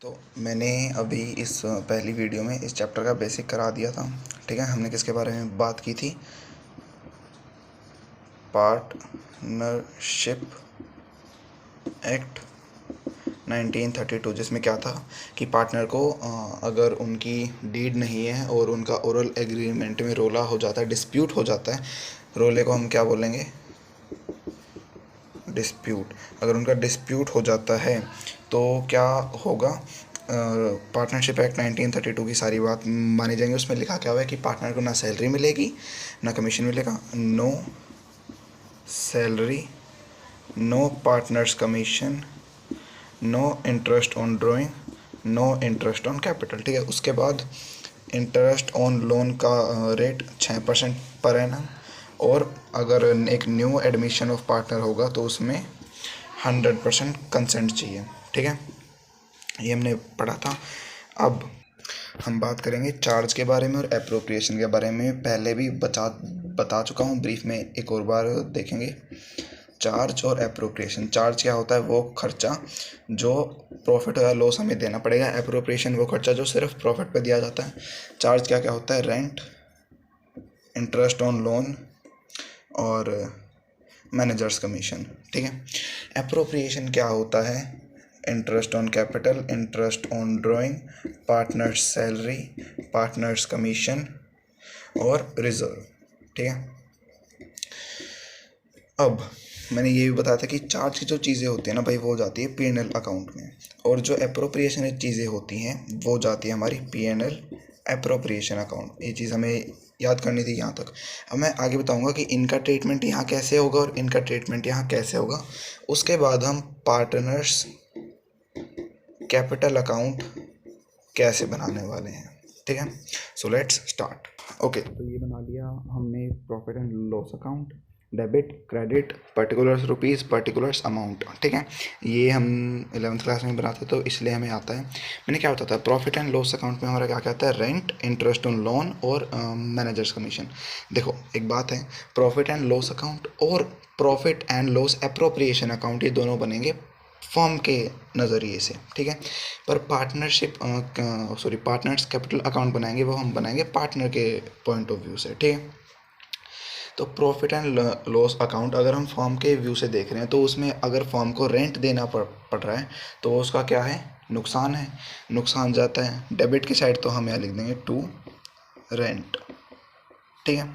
तो मैंने अभी इस पहली वीडियो में इस चैप्टर का बेसिक करा दिया था। ठीक है, हमने किसके बारे में बात की थी? पार्टनरशिप एक्ट 1932, जिसमें क्या था कि पार्टनर को अगर उनकी डीड नहीं है और उनका ओरल एग्रीमेंट में रोला हो जाता है, डिस्प्यूट हो जाता है, रोले को हम क्या बोलेंगे? डिस्प्यूट। अगर उनका डिस्प्यूट हो जाता है तो क्या होगा? पार्टनरशिप एक्ट 1932 की सारी बात मानी जाएंगी। उसमें लिखा क्या हुआ है कि पार्टनर को ना सैलरी मिलेगी ना कमीशन मिलेगा। No salary, no partners commission, no interest on drawing, no interest on capital. ठीक है, उसके बाद इंटरेस्ट ऑन लोन का रेट 6% पर एनम, और अगर एक न्यू एडमिशन ऑफ पार्टनर होगा तो उसमें 100% कंसेंट चाहिए। ठीक है, ये हमने पढ़ा था। अब हम बात करेंगे चार्ज के बारे में और एप्रोप्रिएशन के बारे में। पहले भी बता चुका हूँ, ब्रीफ में एक और बार देखेंगे। चार्ज और एप्रोप्रिएशन। चार्ज क्या होता है? वो खर्चा जो प्रॉफिट या लॉस हमें देना पड़ेगा। एप्रोप्रिएशन वो खर्चा जो सिर्फ प्रॉफिट पे दिया जाता है। चार्ज क्या क्या होता है? रेंट, इंटरेस्ट ऑन लोन और मैनेजर्स कमीशन। ठीक है, एप्रोप्रिएशन क्या होता है? Interest on capital, interest on drawing, partners salary, partners commission और रिजर्व। ठीक है, अब मैंने ये भी बताया था कि चार्ज की जो चीज़ें होती हैं ना भाई, वो जाती है P&L अकाउंट में, और जो एप्रोप्रिएशन चीज़ें होती हैं वो जाती है हमारी P&L एप्रोप्रिएशन अकाउंट। ये चीज़ हमें याद करनी थी यहाँ तक। अब मैं आगे बताऊँगा कि इनका ट्रीटमेंट यहाँ कैसे होगा और इनका ट्रीटमेंट यहाँ कैसे होगा। उसके बाद हम पार्टनर्स कैपिटल अकाउंट कैसे बनाने वाले हैं। ठीक है, सो लेट्स स्टार्ट। ओके, तो ये बना लिया हमने profit and loss account, debit, credit, particulars rupees, particulars amount. ठीक है, ये हम 11th क्लास में बनाते तो इसलिए हमें आता है। मैंने क्या बताता है, प्रॉफिट एंड लॉस अकाउंट में हमारा क्या क्या आता है? रेंट, इंटरेस्ट ऑन लोन और मैनेजर्स कमीशन। देखो एक बात है, प्रॉफिट एंड लॉस अकाउंट और profit and loss appropriation account, ये दोनों बनेंगे फर्म के नज़रिए से। ठीक है, पर पार्टनर्स कैपिटल अकाउंट बनाएंगे वो हम बनाएंगे पार्टनर के पॉइंट ऑफ व्यू से। ठीक है, तो प्रॉफिट एंड लॉस अकाउंट अगर हम फर्म के व्यू से देख रहे हैं तो उसमें अगर फर्म को रेंट देना पड़ रहा है तो उसका क्या है? नुकसान है। नुकसान जाता है डेबिट की साइड, तो हम यहाँ लिख देंगे टू रेंट। ठीक है,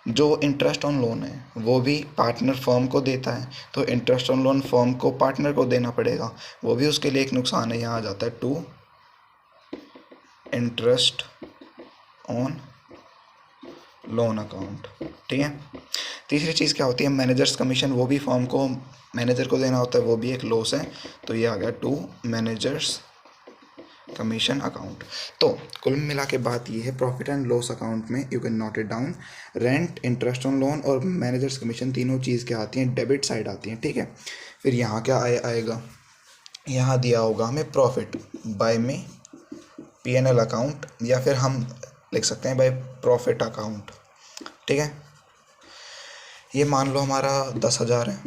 जो इंटरेस्ट ऑन लोन है वो भी पार्टनर फर्म को देता है, तो इंटरेस्ट ऑन लोन फर्म को पार्टनर को देना पड़ेगा, वो भी उसके लिए एक नुकसान है। यहाँ आ जाता है to interest on loan account. ठीक है, तीसरी चीज़ क्या होती है? मैनेजर्स कमीशन, वो भी फर्म को मैनेजर को देना होता है, वो भी एक लॉस है, तो ये आ गया टू मैनेजर्स कमीशन अकाउंट। तो कुल मिला के बात ये है, प्रॉफिट एंड लॉस अकाउंट में you can note it down, rent, interest on loan और मैनेजर्स कमीशन तीनों चीज़ क्या आती हैं? डेबिट साइड आती हैं। ठीक है, फिर यहाँ क्या आएगा? यहाँ दिया होगा हमें प्रॉफिट बाय में P&L अकाउंट, या फिर हम लिख सकते हैं बाय प्रॉफिट अकाउंट। ठीक है, ये मान लो हमारा 10,000 है,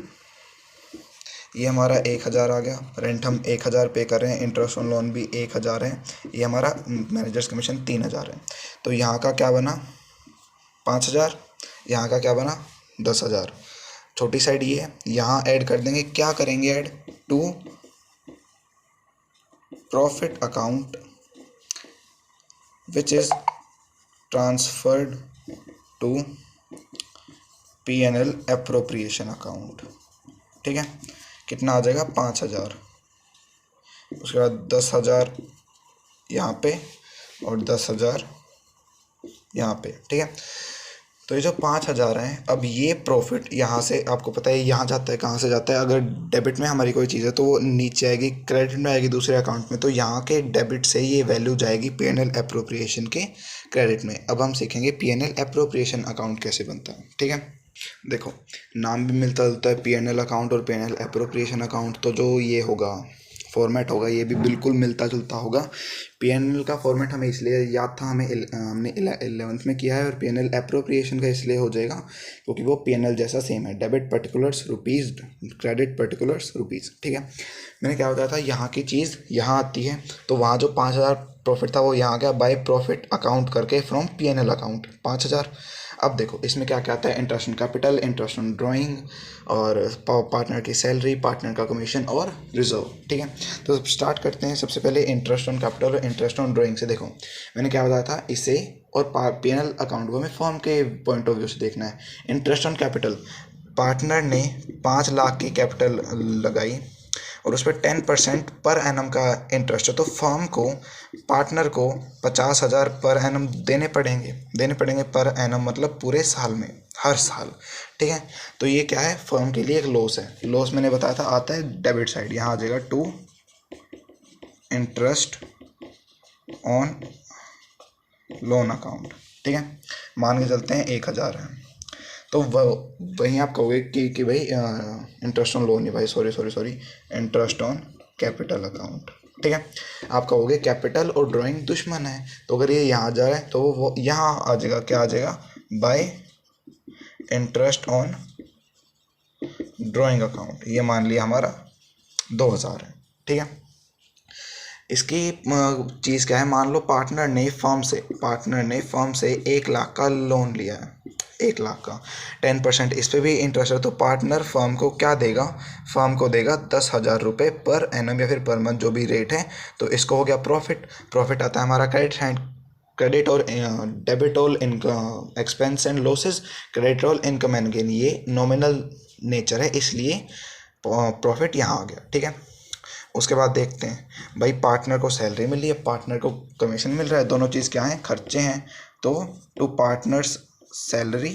ये हमारा 1,000 आ गया। रेंट हम 1,000 पे कर रहे हैं, इंटरेस्ट ऑन लोन भी 1,000 है, ये हमारा मैनेजर्स कमीशन 3,000 है। तो यहाँ का क्या बना? 5,000। यहाँ का क्या बना? 10,000। छोटी साइड ये है, यहाँ ऐड कर देंगे। क्या करेंगे add? To profit account which is transferred to P&L appropriation account. ठीक है, कितना आ जाएगा? 5,000। उसके बाद 10,000 यहाँ पे और 10,000 यहाँ पे। ठीक है, तो ये जो 5,000 हैं, अब ये प्रॉफिट यहाँ से आपको पता है यहाँ जाता है, कहाँ से जाता है? अगर डेबिट में हमारी कोई चीज़ है तो वो नीचे आएगी, क्रेडिट में आएगी दूसरे अकाउंट में, तो यहाँ के डेबिट से ये वैल्यू जाएगी P&L एप्रोप्रिएशन के क्रेडिट में। अब हम सीखेंगे P&L एप्रोप्रिएशन अकाउंट कैसे बनता है। ठीक है, देखो नाम भी मिलता जुलता है P&L अकाउंट और P&L एप्रोप्रिएशन अकाउंट। तो जो ये होगा फॉर्मेट होगा, ये भी बिल्कुल मिलता जुलता होगा। पीएनएल का फॉर्मेट हमें इसलिए याद था, हमने 11th में किया है, और पीएनएल एप्रोप्रिएशन का इसलिए हो जाएगा क्योंकि वो पीएनएल जैसा सेम है, debit particulars rupees, credit particulars rupees. ठीक है, मैंने क्या बताया था, यहाँ की चीज़ यहाँ आती है, तो वहाँ जो 5,000 प्रॉफिट था वो यहाँ आ गया बाय प्रॉफिट अकाउंट करके फ्रॉम पीएनएल अकाउंट 5,000। अब देखो इसमें क्या क्या आता है, interest on capital, interest on drawing, और पार्टनर की सैलरी, पार्टनर का कमीशन और रिजर्व। ठीक है, तो स्टार्ट करते हैं सबसे पहले इंटरेस्ट ऑन कैपिटल और इंटरेस्ट ऑन ड्राइंग से। देखो मैंने क्या बताया था, इसे और पीएनएल अकाउंट को हमें फर्म के पॉइंट ऑफ व्यू से देखना है। इंटरेस्ट ऑन कैपिटल, पार्टनर ने 5 लाख की कैपिटल लगाई और उस पर 10% पर एनम का इंटरेस्ट है, तो फर्म को, पार्टनर को 50,000 पर एनम देने पड़ेंगे पर एनम मतलब पूरे साल में, हर साल। ठीक है, तो ये क्या है, फर्म के लिए एक लॉस है। लॉस मैंने बताया था आता है डेबिट साइड, यहाँ आ जाएगा to interest on loan account. ठीक है, मान के चलते हैं 1,000 है, तो वहीं आप कहोगे कि भाई इंटरेस्ट ऑन लोन नहीं भाई, sorry interest on capital account. ठीक है, आप कहोगे कैपिटल और ड्राइंग दुश्मन है, तो अगर ये यहाँ जा रहा है तो वो यहाँ आ जाएगा, क्या आ जाएगा, bye interest on drawing account. ये मान लिया हमारा 2,000 है। ठीक है, इसकी चीज़ क्या है, मान लो पार्टनर ने फर्म से 1 लाख का लोन लिया है, 1 लाख का, 10% इस पर भी इंटरेस्ट है, तो पार्टनर फर्म को क्या देगा, फर्म को देगा 10,000 रुपये पर एनम या फिर पर मंथ जो भी रेट है। तो इसको हो गया प्रॉफिट आता है हमारा क्रेडिट और debit all income expense and losses, credit all income and gain, ये नॉमिनल नेचर है इसलिए प्रॉफिट यहाँ आ गया। ठीक है, उसके बाद देखते हैं भाई, पार्टनर को सैलरी मिली है, पार्टनर को कमीशन मिल रहा है, दोनों चीज़ क्या है, खर्चे हैं, तो to partners salary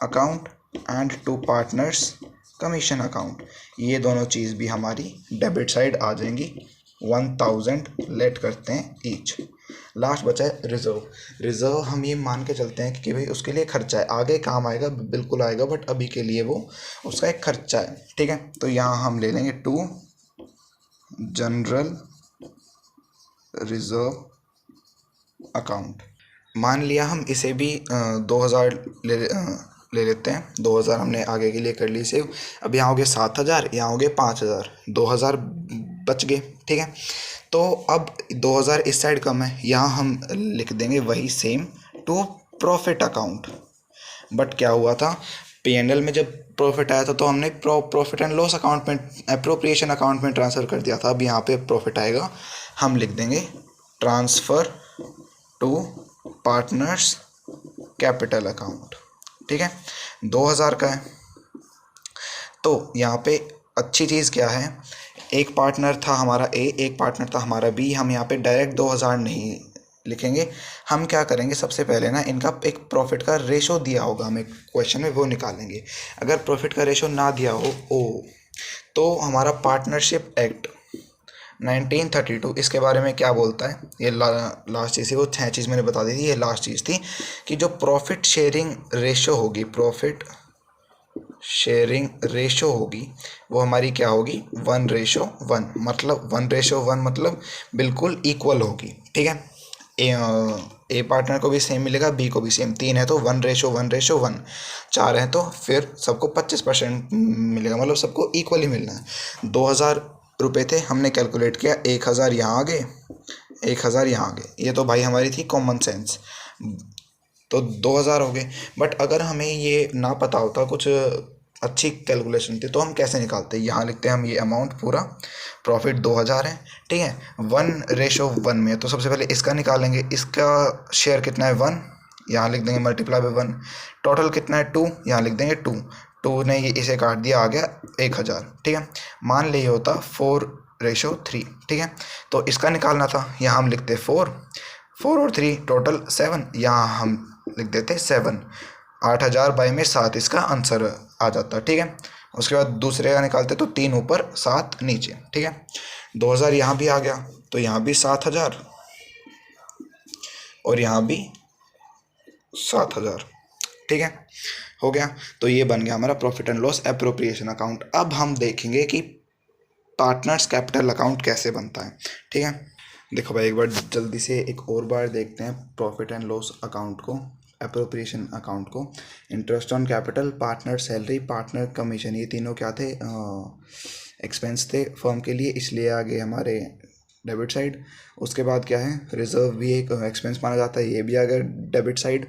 account and to partners commission account, ये दोनों चीज़ भी हमारी डेबिट साइड आ जाएंगी। 1,000 लेट करते हैं ईच। लास्ट बचा है रिजर्व हम ये मान के चलते हैं कि भाई उसके लिए खर्चा है, आगे काम आएगा, बिल्कुल आएगा, बट अभी के लिए वो उसका एक खर्चा है। ठीक है, तो यहाँ हम ले लेंगे टू जनरल रिजर्व अकाउंट। मान लिया हम इसे भी 2,000 ले लेते हैं, 2,000 हमने आगे के लिए कर ली सेव। अब यहाँ हो गए 7,000, यहाँ हो गए 5,000, 2,000 बच गए। ठीक है, तो अब 2,000 इस साइड कम है, यहाँ हम लिख देंगे वही same to profit account. But क्या हुआ था, पीएनएल में जब प्रॉफिट आया था तो हमने प्रॉफिट एंड लॉस अकाउंट में, एप्रोप्रिएशन अकाउंट में ट्रांसफ़र कर दिया था। अब यहाँ पे प्रॉफिट आएगा, हम लिख देंगे transfer to partners capital account. ठीक है, 2,000 का है, तो यहाँ पे अच्छी चीज़ क्या है, एक पार्टनर था हमारा ए, एक पार्टनर था हमारा बी। हम यहाँ पे डायरेक्ट 2,000 नहीं लिखेंगे, हम क्या करेंगे, सबसे पहले ना इनका एक प्रॉफिट का रेशो दिया होगा हमें क्वेश्चन में, वो निकालेंगे। अगर प्रॉफिट का रेशो ना दिया हो तो हमारा पार्टनरशिप एक्ट 1932 इसके बारे में क्या बोलता है, ये लास्ट चीज़ थी, वो 6 चीज़ मैंने बता दी थी, ये लास्ट चीज़ थी कि जो प्रॉफिट शेयरिंग रेशो होगी, प्रॉफिट शेयरिंग रेशो होगी, वो हमारी क्या होगी, 1:1, मतलब 1:1 मतलब बिल्कुल इक्वल होगी। ठीक है, ए पार्टनर को भी सेम मिलेगा, बी को भी सेम, 3 है तो 1:1:1, 4 है तो फिर सबको 25% मिलेगा, मतलब सबको इक्वली मिलना है। 2,000 रुपये थे, हमने कैलकुलेट किया, 1,000 यहाँ आ गए, 1,000 यहाँ आ गए, ये तो भाई हमारी थी कॉमन सेंस, तो 2,000 हो गए। बट अगर हमें ये ना पता होता, कुछ अच्छी कैलकुलेशन थी, तो हम कैसे निकालते, यहाँ लिखते हैं हम ये अमाउंट पूरा, प्रॉफिट 2,000 है। ठीक है, 1:1 में, तो सबसे पहले इसका निकालेंगे, इसका शेयर कितना है 1, यहाँ लिख देंगे मल्टीप्लाई बाय 1, टोटल कितना है 2, यहाँ लिख देंगे 2 ने ये इसे काट दिया, आ गया 1,000। ठीक है, मान ले ये होता 4:3। ठीक है, तो इसका निकालना था, यहाँ हम लिखते 4 और 3 टोटल 7, यहाँ हम लिख देते 7, 8,000 बाई में 7 इसका आंसर आ जाता। ठीक है, उसके बाद दूसरे का निकालते तो 3 ऊपर 7 नीचे। ठीक है, 2,000 यहाँ भी आ गया, तो यहाँ भी 7,000 और यहाँ भी 7,000। ठीक है, हो गया, तो ये बन गया हमारा profit and loss appropriation account. अब हम देखेंगे कि पार्टनर्स कैपिटल अकाउंट कैसे बनता है। ठीक है, देखो भाई एक बार जल्दी से एक और बार देखते हैं प्रॉफिट एंड लॉस अकाउंट को, अप्रोप्रिएशन अकाउंट को। Interest on capital, partner salary, partner commission, ये तीनों क्या थे, एक्सपेंस थे फर्म के लिए, इसलिए आगे हमारे डेबिट साइड। उसके बाद क्या है, रिजर्व भी एक एक्सपेंस माना जाता है, ये भी आ गया डेबिट साइड।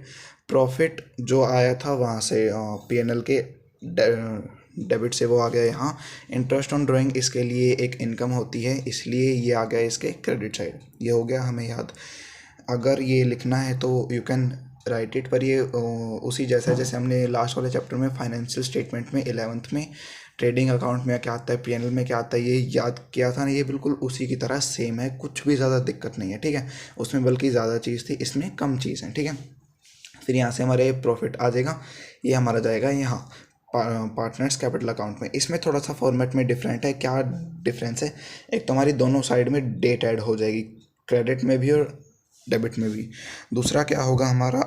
प्रॉफिट जो आया था वहाँ से पीएनएल के डेबिट से, वो आ गया यहाँ। इंटरेस्ट ऑन ड्राइंग इसके लिए एक इनकम होती है, इसलिए ये आ गया इसके क्रेडिट साइड। ये हो गया हमें याद। अगर ये लिखना है तो यू कैन राइट इट, पर ये उसी जैसा जैसे हमने लास्ट वाले चैप्टर में फाइनेंशियल स्टेटमेंट में 11th में ट्रेडिंग अकाउंट में क्या आता है, पीएनएल में क्या आता है, ये याद किया था ना, ये बिल्कुल उसी की तरह सेम है, कुछ भी ज़्यादा दिक्कत नहीं है। ठीक है, उसमें बल्कि ज़्यादा चीज़ थी, इसमें कम चीज़ है। ठीक है, फिर यहाँ से हमारे प्रॉफिट आ जाएगा, ये हमारा जाएगा यहाँ पार्टनर्स कैपिटल अकाउंट में। इसमें थोड़ा सा फॉर्मेट में डिफरेंट है। क्या डिफरेंस है, एक तो हमारी दोनों साइड में डेट ऐड हो जाएगी, क्रेडिट में भी और डेबिट में भी। दूसरा क्या होगा हमारा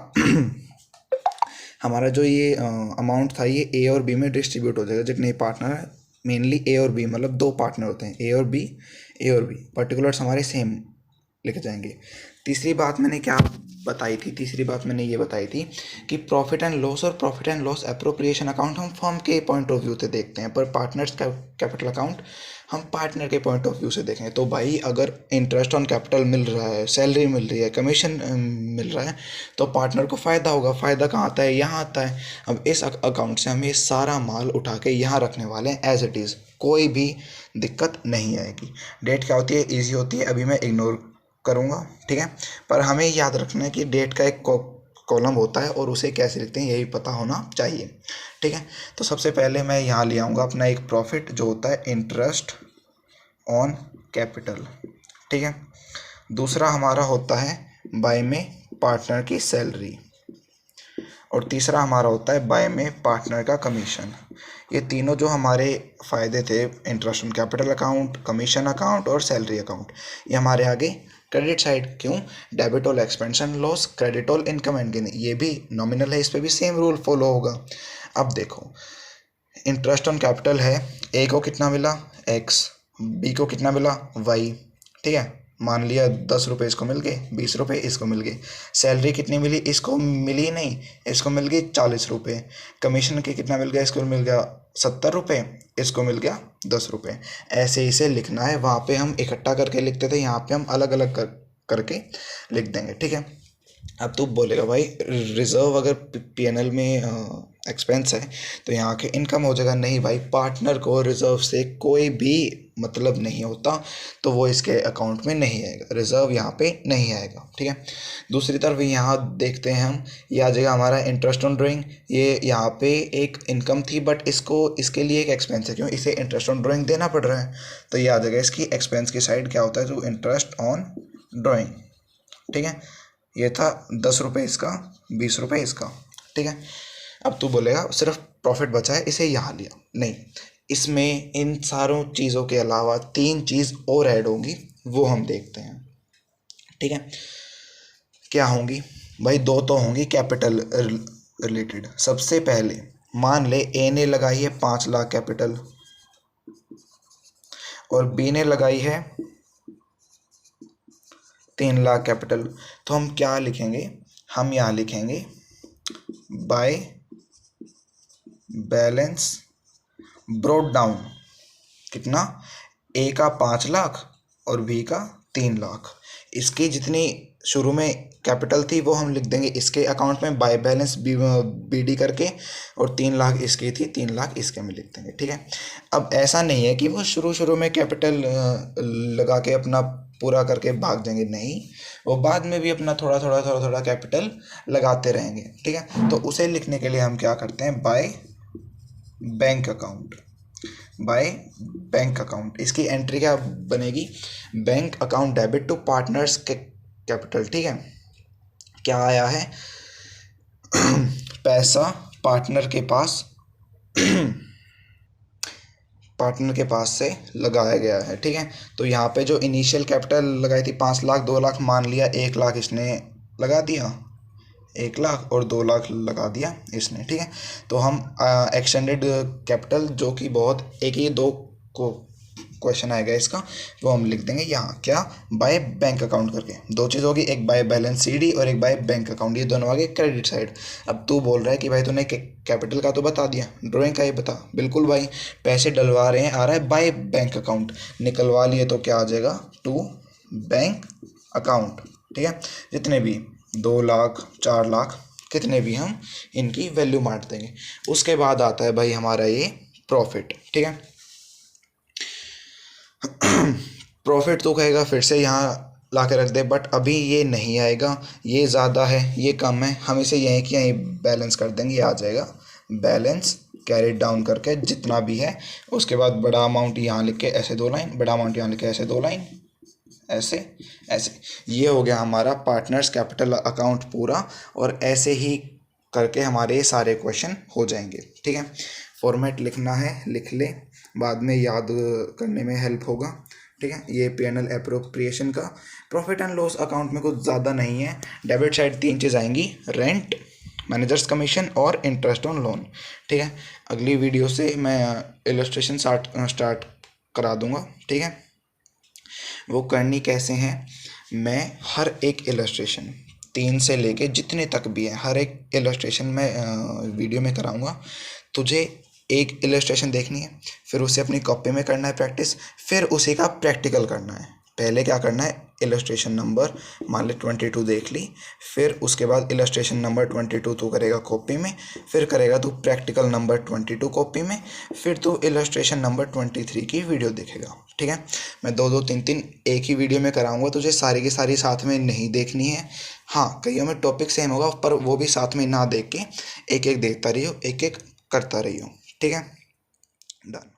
हमारा जो ये अमाउंट था ये ए और बी में डिस्ट्रीब्यूट हो जाएगा। जितने पार्टनर है, मेनली ए और बी, मतलब दो पार्टनर होते हैं, ए और बी, ए और बी, पर्टिकुलर्स हमारे सेम लिखे जाएंगे। तीसरी बात मैंने क्या बताई थी, तीसरी बात मैंने ये बताई थी कि प्रॉफिट एंड लॉस और profit and loss appropriation account हम फर्म के पॉइंट ऑफ व्यू से देखते हैं, पर पार्टनर्स कैपिटल अकाउंट हम पार्टनर के पॉइंट ऑफ व्यू से देखें। तो भाई अगर इंटरेस्ट ऑन कैपिटल मिल रहा है, सैलरी मिल रही है, कमीशन मिल रहा है, तो पार्टनर को फ़ायदा होगा। फ़ायदा कहाँ आता है, यहाँ आता है। अब इस अकाउंट से हम ये सारा माल उठा के यहाँ रखने वाले हैं एज इट इज़, कोई भी दिक्कत नहीं आएगी। डेट क्या होती है, ईजी होती है, अभी मैं इग्नोर करूँगा। ठीक है, पर हमें याद रखना है कि डेट का एक कॉलम होता है और उसे कैसे लिखते हैं यही पता होना चाहिए। ठीक है, तो सबसे पहले मैं यहाँ ले आऊँगा अपना एक प्रॉफिट जो होता है इंटरेस्ट ऑन कैपिटल। ठीक है, दूसरा हमारा होता है बाय में पार्टनर की सैलरी, और तीसरा हमारा होता है बाय में पार्टनर का कमीशन। ये तीनों जो हमारे फ़ायदे थे, interest on capital account, commission account और सैलरी अकाउंट, ये हमारे आगे क्रेडिट साइड। क्यों, debit all expense and loss, credit all income and gain, ये भी नॉमिनल है, इस पर भी सेम रूल फॉलो होगा। अब देखो, इंटरेस्ट ऑन कैपिटल है, ए को कितना मिला एक्स, बी को कितना मिला वाई। ठीक है, मान लिया 10 रुपये इसको मिल गए, 20 रुपये इसको मिल गए। सैलरी कितनी मिली, इसको मिली नहीं, इसको मिल गई 40 रुपये। कमीशन के कितना मिल गया, इसको मिल गया 70 रुपये, इसको मिल गया 10 रुपये। ऐसे इसे लिखना है, वहाँ पे हम इकट्ठा करके लिखते थे, यहाँ पे हम अलग अलग करके लिख देंगे। ठीक है, अब तू बोलेगा भाई रिजर्व अगर पीएनएल में एक्सपेंस है तो यहाँ के इनकम हो जाएगा। नहीं भाई, पार्टनर को रिजर्व से कोई भी मतलब नहीं होता, तो वो इसके अकाउंट में नहीं आएगा, रिजर्व यहाँ पे नहीं आएगा। ठीक है, दूसरी तरफ यहाँ देखते हैं हम, ये आ जाएगा हमारा इंटरेस्ट ऑन ड्राइंग। ये यहाँ पे एक इनकम थी, बट इसके लिए एक एक्सपेंस है, क्यों, इसे इंटरेस्ट ऑन ड्राइंग देना पड़ रहा है, तो ये आ जाएगा इसकी एक्सपेंस की साइड। क्या होता है, जो इंटरेस्ट ऑन ड्राइंग। ठीक है, ये था 10 रुपये इसका, 20 रुपये इसका। ठीक है, अब तू बोलेगा सिर्फ प्रॉफिट बचा है, इसे यहाँ लिया। नहीं, इसमें इन सारों चीज़ों के अलावा 3 चीज़ और ऐड होंगी, वो हम देखते हैं। ठीक है, क्या होंगी भाई, 2 तो होंगी कैपिटल रिलेटेड। सबसे पहले मान ले ए ने लगाई है 5 लाख कैपिटल और बी ने लगाई है 3 लाख कैपिटल, तो हम क्या लिखेंगे, हम यहाँ लिखेंगे बाय बैलेंस ब्रोड डाउन। कितना, ए का 5 लाख और बी का 3 लाख। इसकी जितनी शुरू में कैपिटल थी वो हम लिख देंगे इसके अकाउंट में बाय बैलेंस बीडी करके, और 3 लाख इसकी थी, 3 लाख इसके में लिख देंगे। ठीक है, अब ऐसा नहीं है कि वो शुरू में कैपिटल लगा के अपना पूरा करके भाग जाएंगे, नहीं, वो बाद में भी अपना थोड़ा थोड़ा कैपिटल लगाते रहेंगे। ठीक है, तो उसे लिखने के लिए हम क्या करते हैं, by bank account, by bank account. इसकी एंट्री क्या बनेगी, bank account debit to partners capital. ठीक है, क्या आया है पैसा पार्टनर के पास से लगाया गया है। ठीक है, तो यहाँ पे जो इनिशियल कैपिटल लगाई थी 5 लाख, 2 लाख मान लिया, 1 लाख इसने लगा दिया, 1 लाख और 2 लाख लगा दिया इसने। ठीक है, तो हम एक्सटेंडेड कैपिटल जो कि बहुत एक ही 2 को क्वेश्चन आएगा इसका, वो हम लिख देंगे यहाँ क्या, बाय बैंक अकाउंट करके। दो चीज़ होगी, एक बाय बैलेंस सीडी और एक बाय बैंक अकाउंट, ये दोनों आगे क्रेडिट साइड। अब तू बोल रहा है कि भाई तूने कैपिटल का तो बता दिया, ड्राइंग का ये बता। बिल्कुल भाई, पैसे डलवा रहे हैं, आ रहा है बाय बैंक अकाउंट, निकलवा लिए तो क्या आ जाएगा, टू बैंक अकाउंट। ठीक है, जितने भी 2 लाख 4 लाख कितने भी हम इनकी वैल्यू मार देंगे। उसके बाद आता है भाई हमारा ये प्रॉफिट। ठीक है, प्रॉफिट तो कहेगा फिर से यहाँ ला के रख दे, बट अभी ये नहीं आएगा, ये ज़्यादा है ये कम है, हम इसे यहीं कि यहीं बैलेंस कर देंगे, ये आ जाएगा बैलेंस कैरी डाउन करके जितना भी है। उसके बाद बड़ा अमाउंट यहाँ लिख के ऐसे 2 लाइन, बड़ा अमाउंट यहाँ लिख के ऐसे 2 लाइन, ऐसे ऐसे। ये हो गया हमारा पार्टनर्स कैपिटल अकाउंट पूरा, और ऐसे ही करके हमारे सारे क्वेश्चन हो जाएंगे। ठीक है, फॉर्मेट लिखना है लिख ले, बाद में याद करने में हेल्प होगा। ठीक है, ये P&L एप्रोप्रिएशन का। प्रॉफिट एंड लॉस अकाउंट में कुछ ज़्यादा नहीं है, डेबिट साइड 3 चीज़ आएंगी, रेंट, मैनेजर्स कमीशन और इंटरेस्ट ऑन लोन। ठीक है, अगली वीडियो से मैं इलस्ट्रेशन स्टार्ट करा दूंगा। ठीक है, वो करनी कैसे हैं, मैं हर एक इलस्ट्रेशन 3 से लेके जितने तक भी है हर एक इलस्ट्रेशन में वीडियो में कराऊंगा। तुझे एक इलस्ट्रेशन देखनी है, फिर उसे अपनी कॉपी में करना है प्रैक्टिस, फिर उसी का प्रैक्टिकल करना है। पहले क्या करना है, इलस्ट्रेशन नंबर मान ले 22 देख ली, फिर उसके बाद इलस्ट्रेशन नंबर 22 तू करेगा कॉपी में, फिर करेगा तू प्रैक्टिकल नंबर 22 कॉपी में, फिर तू इलस्ट्रेशन नंबर 23 की वीडियो देखेगा। ठीक है, मैं 2-2 3-3 एक ही वीडियो में कराऊंगा, तुझे सारी की सारी साथ में नहीं देखनी है। हाँ, कईयों में टॉपिक सेम होगा, पर वो भी साथ में ना देख के एक एक देखता रहियो, एक एक करता रहियो। ठीक है, डन।